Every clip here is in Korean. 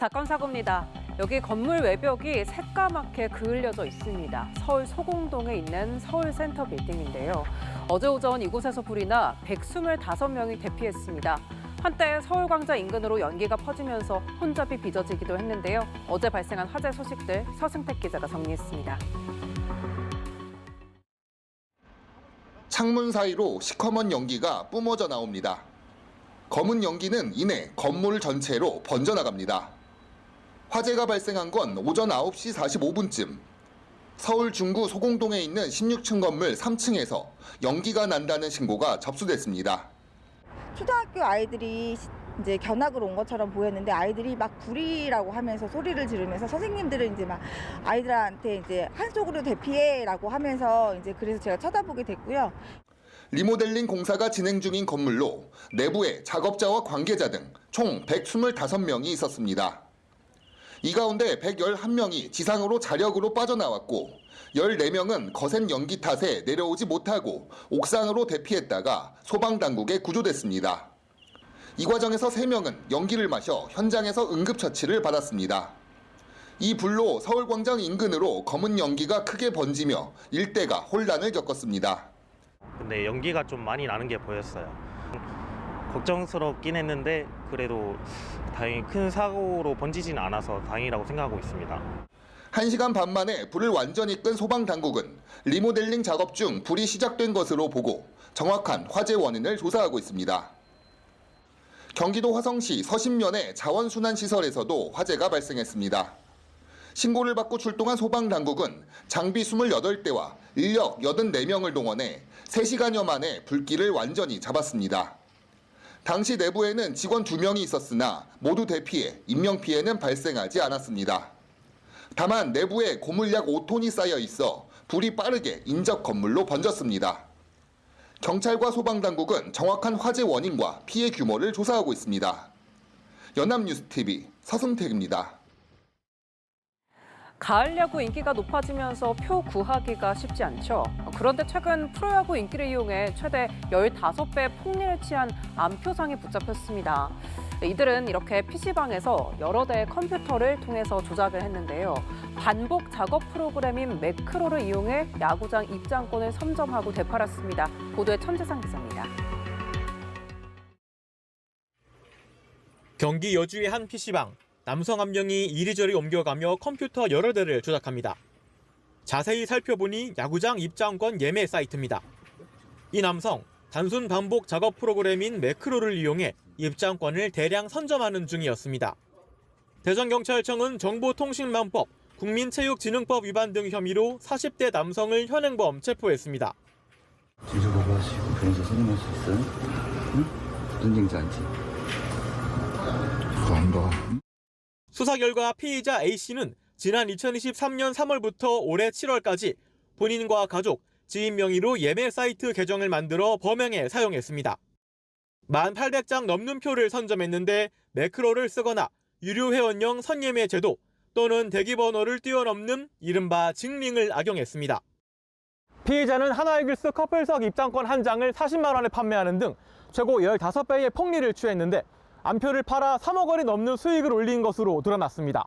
사건 사고입니다. 여기 건물 외벽이 새까맣게 그을려져 있습니다. 서울 소공동에 있는 서울센터 빌딩인데요. 어제 오전 이곳에서 불이 나 125명이 대피했습니다. 한때 서울광장 인근으로 연기가 퍼지면서 혼잡이 빚어지기도 했는데요. 어제 발생한 화재 소식들 서승택 기자가 정리했습니다. 창문 사이로 시커먼 연기가 뿜어져 나옵니다. 검은 연기는 이내 건물 전체로 번져나갑니다. 화재가 발생한 건 오전 9시 45분쯤 서울 중구 소공동에 있는 16층 건물 3층에서 연기가 난다는 신고가 접수됐습니다. 초등학교 아이들이 이제 견학을 온 것처럼 보였는데 아이들이 막 불이라고 하면서 소리를 지르면서 선생님들은 이제 막 아이들한테 이제 한쪽으로 대피해라고 하면서 이제 그래서 제가 쳐다보게 됐고요. 리모델링 공사가 진행 중인 건물로 내부에 작업자와 관계자 등 총 125명이 있었습니다. 이 가운데 111명이 지상으로 자력으로 빠져나왔고 14명은 거센 연기 탓에 내려오지 못하고 옥상으로 대피했다가 소방당국에 구조됐습니다. 이 과정에서 3명은 연기를 마셔 현장에서 응급처치를 받았습니다. 이 불로 서울광장 인근으로 검은 연기가 크게 번지며 일대가 혼란을 겪었습니다. 근데 연기가 좀 많이 나는 게 보였어요. 걱정스럽긴 했는데 그래도 다행히 큰 사고로 번지진 않아서 다행이라고 생각하고 있습니다. 1시간 반 만에 불을 완전히 끈 소방당국은 리모델링 작업 중 불이 시작된 것으로 보고 정확한 화재 원인을 조사하고 있습니다. 경기도 화성시 서신면의 자원순환시설에서도 화재가 발생했습니다. 신고를 받고 출동한 소방당국은 장비 28대와 인력 84명을 동원해 3시간여 만에 불길을 완전히 잡았습니다. 당시 내부에는 직원 2명이 있었으나 모두 대피해 인명피해는 발생하지 않았습니다. 다만 내부에 고물 약 5톤이 쌓여 있어 불이 빠르게 인접 건물로 번졌습니다. 경찰과 소방당국은 정확한 화재 원인과 피해 규모를 조사하고 있습니다. 연합뉴스TV 서승택입니다. 가을 야구 인기가 높아지면서 표 구하기가 쉽지 않죠. 그런데 최근 프로야구 인기를 이용해 최대 15배 폭리를 취한 암표상이 붙잡혔습니다. 이들은 이렇게 PC방에서 여러 대의 컴퓨터를 통해서 조작을 했는데요. 반복 작업 프로그램인 매크로를 이용해 야구장 입장권을 선점하고 되팔았습니다. 보도에 천재상 기자입니다. 경기 여주의 한 PC방. 남성 한 명이 이리저리 옮겨가며 컴퓨터 여러 대를 조작합니다. 자세히 살펴보니 야구장 입장권 예매 사이트입니다. 이 남성, 단순 반복 작업 프로그램인 매크로를 이용해 입장권을 대량 선점하는 중이었습니다. 대전경찰청은 정보통신망법, 국민체육진흥법 위반 등 혐의로 40대 남성을 현행범 체포했습니다. 진술 거부하시고 변호사 선임할 수 있어요? 응? 논쟁자 않지? 죄송합니다. 수사 결과 피의자 A씨는 지난 2023년 3월부터 올해 7월까지 본인과 가족, 지인 명의로 예매 사이트 계정을 만들어 범행에 사용했습니다. 1,800장 넘는 표를 선점했는데 매크로를 쓰거나 유료 회원형 선예매 제도 또는 대기번호를 뛰어넘는 이른바 징링을 악용했습니다. 피의자는 하나이글스 커플석 입장권 한 장을 40만 원에 판매하는 등 최고 15배의 폭리를 취했는데 암표를 팔아 3억 원이 넘는 수익을 올린 것으로 드러났습니다.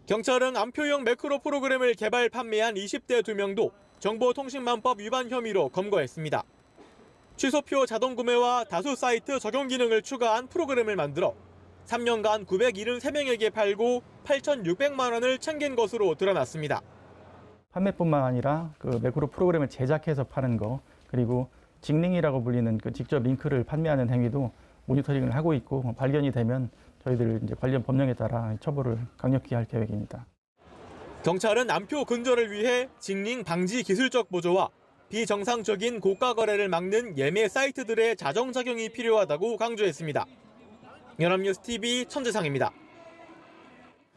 경찰은 암표용 매크로 프로그램을 개발 판매한 20대 2명도 정보통신망법 위반 혐의로 검거했습니다. 취소표 자동 구매와 다수 사이트 적용 기능을 추가한 프로그램을 만들어 3년간 973명에게 팔고 8,600만 원을 챙긴 것으로 드러났습니다. 판매뿐만 아니라 그 매크로 프로그램을 제작해서 파는 거, 그리고 징링이라고 불리는 그 직접 링크를 판매하는 행위도 모니터링을 하고 있고 발견이 되면 저희들 이제 관련 법령에 따라 처벌을 강력히 할 계획입니다. 경찰은 암표 근절을 위해 징링 방지 기술적 보조와 비정상적인 고가 거래를 막는 예매 사이트들의 자정 작용이 필요하다고 강조했습니다. 연합뉴스TV 천재상입니다.